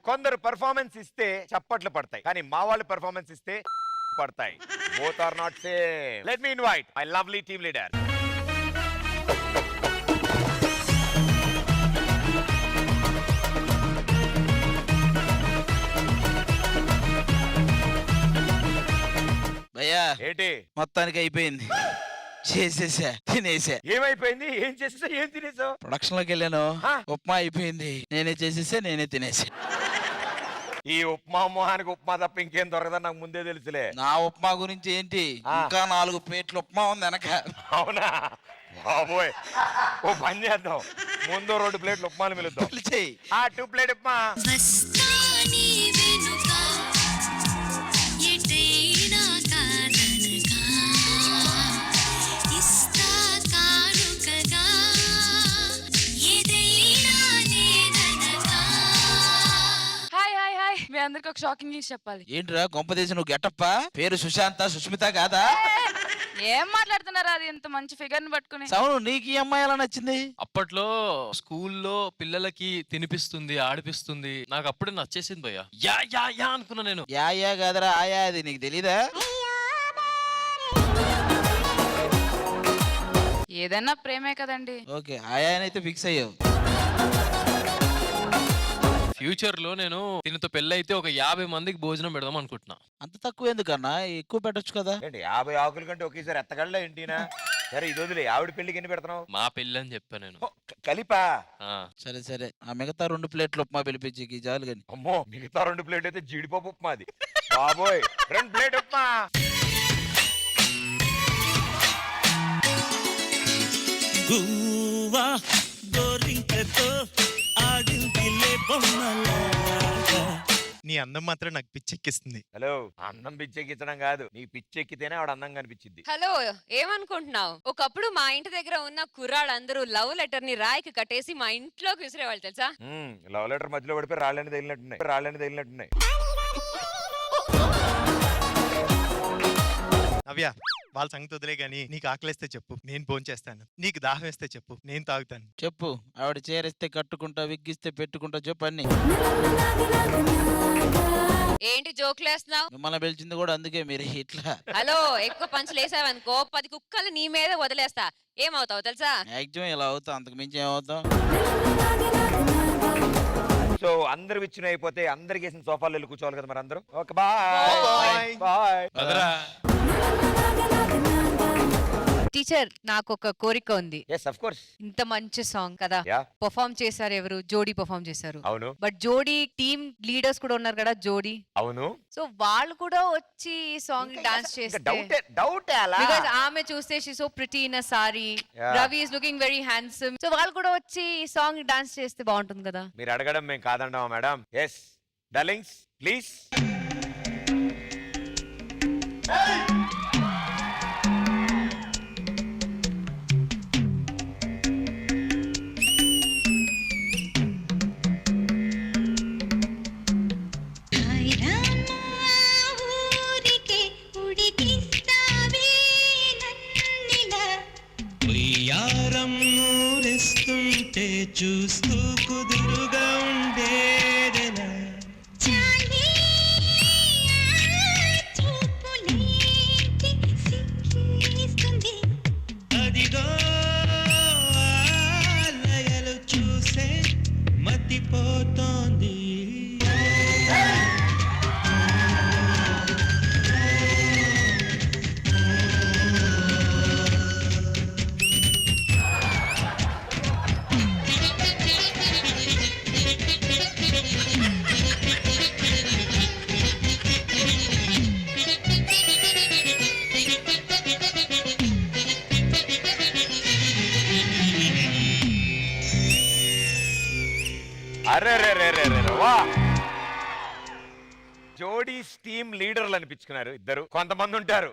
కొందరు పెర్ఫార్మెన్స్ ఇస్తే చప్పట్లు పడతాయి, కానీ మా వాళ్ళు పెర్ఫార్మెన్స్ ఇస్తే పడతాయి. Both are not same. Let me invite my lovely team leader. భయ్యా ఏంటి మొత్తానికి అయిపోయింది, చేసేసా, తినేసా. ఏమైపోయింది? ఏం చేసా? ఏం తినేసావు? ప్రొడక్షన్ లోకి వెళ్ళాను, ఉప్మా అయిపోయింది, నేనే చేసేసా, నేనే తినేసా. ఈ ఉప్మా మొహానికి ఉప్మా తప్ప ఇంకేం దొరకదని నాకు ముందే తెలుసులే. నా ఉప్మా గురించి ఏంటి, ఇంకా 4 ప్లేట్లు ఉప్మా ఉంది వెనక. అవునా బాబోయ్, ఓ పని చేద్దాం, ముందు 2 ప్లేట్లు ఉప్మాలు మిలుద్దాం. 2 ప్లేట్ ఉప్మా. మీ అందరికి ఒక షాకింగ్ న్యూస్ చెప్పాలి. ఏంట్రా కొంపదేశి నువ్వు గెటప్పా? పేరు సుశాంత, సుష్మిత కాదా? ఏం మాట్లాడుతున్నారా? అది ఇంత మంచి ఫిగర్ ని పట్టుకుని. అవును, నీకు ఈ అమ్మాయి ఎలా నచ్చింది? అప్పట్లో స్కూల్లో పిల్లలకి తినిపిస్తుంది, ఆడిపిస్తుంది, నాకు అప్పుడే నచ్చేసింది భయ్యా. యా యా యా అనుకున్నా నేను. యా కాదరా, ఆయా, అది నీకు తెలీదా? ఏదైనా ప్రేమే కదండి. ఓకే, ఆయా అయితే ఫిక్స్ అయ్యావు. ఫ్యూచర్ లో నేను దీనితో పెళ్లి అయితే ఒక 50 మందికి భోజనం పెడదాం అనుకుంటున్నా. అంత తక్కువ ఎందుకన్నా, ఎక్కువ పెట్టొచ్చు కదా. 50 ఆకుల కంటే ఒకేసారి ఎత్తగళ్ళ ఏంటినా? సరే ఇది వదిలే, ఆవిడ పెళ్లికి ఎన్ని పెడతావు? మా పెళ్లి అని చెప్పా నేను. కలిపా? సరే ఆ మిగతా 2 ప్లేట్లు ఉప్మా పిలిపించి చాలు గాని. అమ్మో, మిగతా 2 ప్లేట్ అయితే జీడిపప్పు ఉప్మా అది. బాబోయ్, 2 ప్లేట్ ఉప్మా. గువ్వా గోరింకతో ఆడిందిలే బొమ్మలాగా. నీ అందం మాత్రం నాకు పిచ్చెక్కిస్తుంది. హలో, అందం పిచ్చెక్కించడం కాదు, నీ పిచ్చెక్కితేనే ఆవిడ అందంగా అనిపించింది. హలో, ఏమనుకుంటున్నావు? ఒకప్పుడు మా ఇంటి దగ్గర ఉన్న కుర్రాళ్ళందరూ లవ్ లెటర్ ని రాయికి కట్టేసి మా ఇంట్లోకి విసిరేవాళ్ళు తెలుసా? లవ్ లెటర్ మధ్యలో పడిపోయి రాళ్ళని తగిలినట్టున్నాయి. నవ్య, వాళ్ళ సంగతి వదిలే గానీ, నీకు ఆకలిస్తే చెప్పు, నేను భోంచేస్తాను. నీకు దాహం వేస్తే చెప్పు, నేను తాగుతాను. చెప్పు, ఆవిడ చేరిస్తే కట్టుకుంటా, విగ్గిస్తే పెట్టుకుంటా, చెప్పు అన్ని. ఏంటి జోకులేస్తున్నావు? మిమ్మల్ని పిలిచింది కూడా అందుకే, మీరు ఇట్లా. హలో, ఎక్కువ పంచులు వేసావనుకో 10 కుక్కలు నీ మీద వదిలేస్తా. ఏమవుతావు తెలుసా? మాక్సిమం ఇలా అవుతాం, అంతకు మించి ఏమవుతాం. సో అందరు విచ్చిన అయిపోతే అందరికి వేసిన సోఫాలు వెళ్ళి కూర్చోవాలి కదా మరి అందరూ. Okay, bye bye. టీచర్, నాకు ఒక కోరిక ఉంది. yes of course. ఇంత మంచి సాంగ్ కదా, పర్ఫార్మ్ చేశారు ఎవరు? జోడీ పర్ఫార్మ్ చేశారు. అవును. బట్ జోడీ టీమ్ లీడర్స్ కూడా ఉన్నారు కదా, జోడీ. అవును. సో వాళ్ళు కూడా వచ్చి ఈ సాంగ్ డాన్స్ చేస్తే, బికాజ్ ఆమె చూస్తే she so pretty in a sorry, Ravi is looking very handsome. So వాళ్ళు కూడా వచ్చి ఈ సాంగ్ డాన్స్ చేస్తే బాగుంటుంది కదా. మీరు అడగడం మేము కాదంటామా మేడం? Yes darlings, please. చూస్తూ కుదురుగా ఉండేదెలా, అదిగో లయలు చూసే మతిపోతోంది. జోడీస్ టీమ్ లీడర్లు అనిపించుకున్నారు ఇద్దరు. కొంతమంది ఉంటారు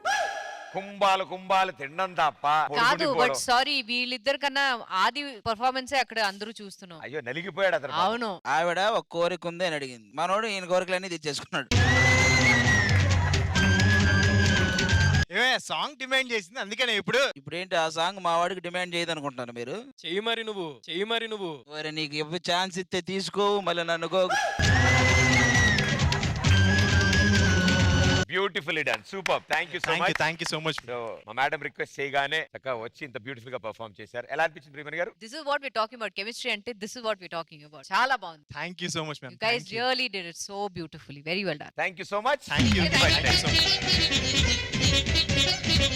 కుంభాలు తినడం తప్ప. కాదు, బట్ సారీ, వీళ్ళిద్దరు కన్నా ఆది పర్ఫార్మెన్స్ అక్కడ అందరూ చూస్తున్నాం. అయ్యో, నలిగిపోయాడు అతను. అవును. ఆవిడ ఒక కోరిక ఉంది అని అడిగింది, మనోడు ఈయన కోరికలన్నీ తెచ్చేసుకున్నాడు. సాంగ్ డిమాండ్ చేసింది, అందుకనే ఇప్పుడు ఏంటి ఆ సాంగ్ మా వాడికి డిమాండ్ చేయదు అనుకుంటున్నాను మీరు? చెయ్యి మరి నువ్వు. నీకు ఎప్పుడు ఛాన్స్ ఇస్తే తీసుకో, మళ్ళీ నన్ను beautifully done, super, thank you so much. Thank you so much. So మా మేడం రిక్వెస్ట్ చేయగానే చక్కగా వచ్చి ఇంత బ్యూటిఫుల్ గా పర్ఫామ్ చేశారు. ఎలా అనిపించింది ప్రియమణి గారు? This is what we talking about chemistry అంటే this is what we talking about. చాలా బాగుంది. Thank you so much ma'am. You guys really did it so beautifully. Very well done. Thank you so much. Thank you Thank so much.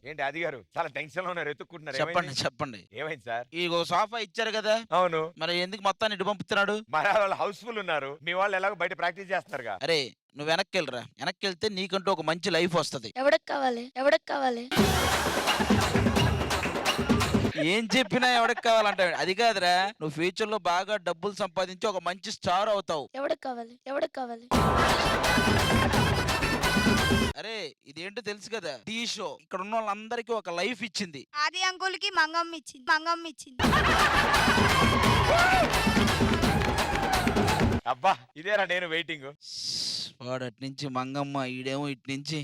ఏంటి ఆది గారు చాలా tension లో ఉన్నారు, ఎత్తుక్కుంటున్నారు. చెప్పండి ఏమైంది? చెప్పండి. ఏమైంది సార్? ఈ ఒక సోఫా ఇచ్చారు కదా, అవును, మరి ఎందుకు మొత్తాన్ని ఇటు పంపుతున్నాడు? మన వాళ్ళు హౌస్ఫుల్ ఉన్నారు, మీ వాళ్ళు ఎలాగో బయట ప్రాక్టీస్ చేస్తున్నారుగా. అరే నువ్వు వెనక్కి వెళ్ళరా, వెనక్కి వెళ్తే నీకంటూ ఒక మంచి లైఫ్ వస్తది. ఎవరికి కావాలి ఎవరికి కావాలి ఏం చెప్పినా ఎవరికి కావాలంటే అది కాదురా, నువ్వు ఫ్యూచర్ లో బాగా డబ్బులు సంపాదించి ఒక మంచి స్టార్ అవుతావు. ఎవరికి కావాలి ఎవరికి కావాలి అరే ఇదేంటో తెలుసు కదా, టీ షో ఇక్కడ ఉన్న వాళ్ళందరికీ ఒక లైఫ్ ఇచ్చింది. ఆది అంకుల్ కి మంగమ్మ ఇచ్చింది అబ్బా ఇదేరా నేను వెయిటింగ్. వాడు అటు నుంచి మంగమ్మ, ఈడేమో ఇటు నుంచి.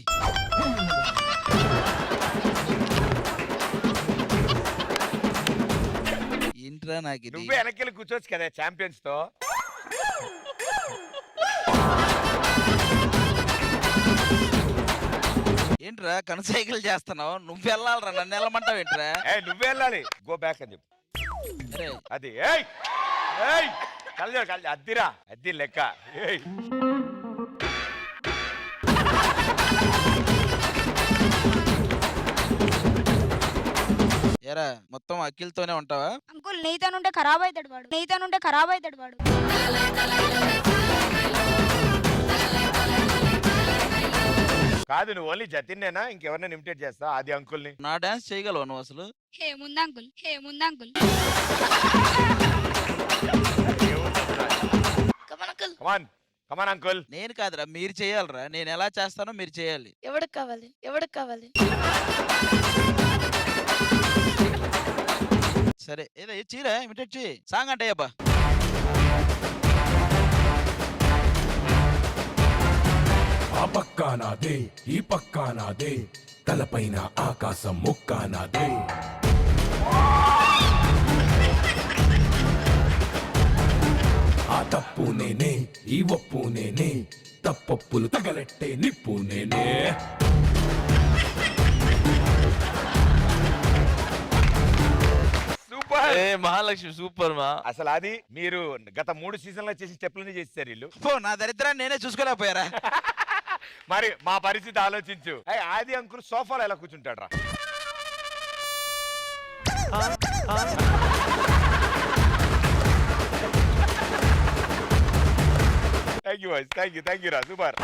ఏంట్రా నాకు ఇది? నువ్వే వెనక్కి కూర్చోవచ్చు కదా ఛాంపియన్స్ తో. ఏంట్రా కనసైకిల్ చేస్తున్నావు? నువ్వు వెళ్ళాలరా, నన్ను వెళ్ళమంటావు ఏంట్రా? నువ్వే వెళ్ళాలి, గో బ్యాక్ అని చెప్పు. అరే అది ఏయ్ ఏయ్ కలజ అద్దిరా, అద్ది లెక్క. ఏయ్ ఎరా మొత్తం అఖిల్తోనే ఉంటావా? అంకుల్ నీతోనుంటే ఖరాబ్ అవుతాడు వాడు కాదు, నువ్వు ఓన్లీ జతిన్నేనా, ఇంకెవరినైనా ఇమిటేట్ చేస్తా ఆది అంకుల్ని? నా డాన్స్ చేయగలవు నువ్వు అసలు? హేముంది అంకుల్ కమాన్ కమాన్ అంకుల్. నేను కాదురా, మీరు చేయాలరా. నేను ఎలా చేస్తానో మీరు చేయాలి. ఎవరికి కావాలి సరే ఏదో చీరా ఇమిటేట్ చేయి, సాంగ్ అంటే అబ్బా. ఆ పక్కా నాదే ఈ పక్కా నాదే, తలపైన ఆకాశం ముక్కా నాదే. ఆ తప్పు నేనే ఈ ఒప్పు నేనే, తప్పప్పులు తగలెట్టే నిప్పు నేనే. సూపర్. ఏ మహాలక్ష్మి సూపర్ మా. అసలు అది మీరు గత 3 సీజన్లో చేసి స్టెప్లని చేస్తారు వీళ్ళు. పో, నా దరిద్రాన్ని నేనే చూసుకోలేకపోయారా? మరి మా పరిస్థితి ఆలోచించు. ఆది అంకుల్ సోఫాలో ఎలా కూర్చుంటాడు రా? థ్యాంక్ యూ రా, సూపర్.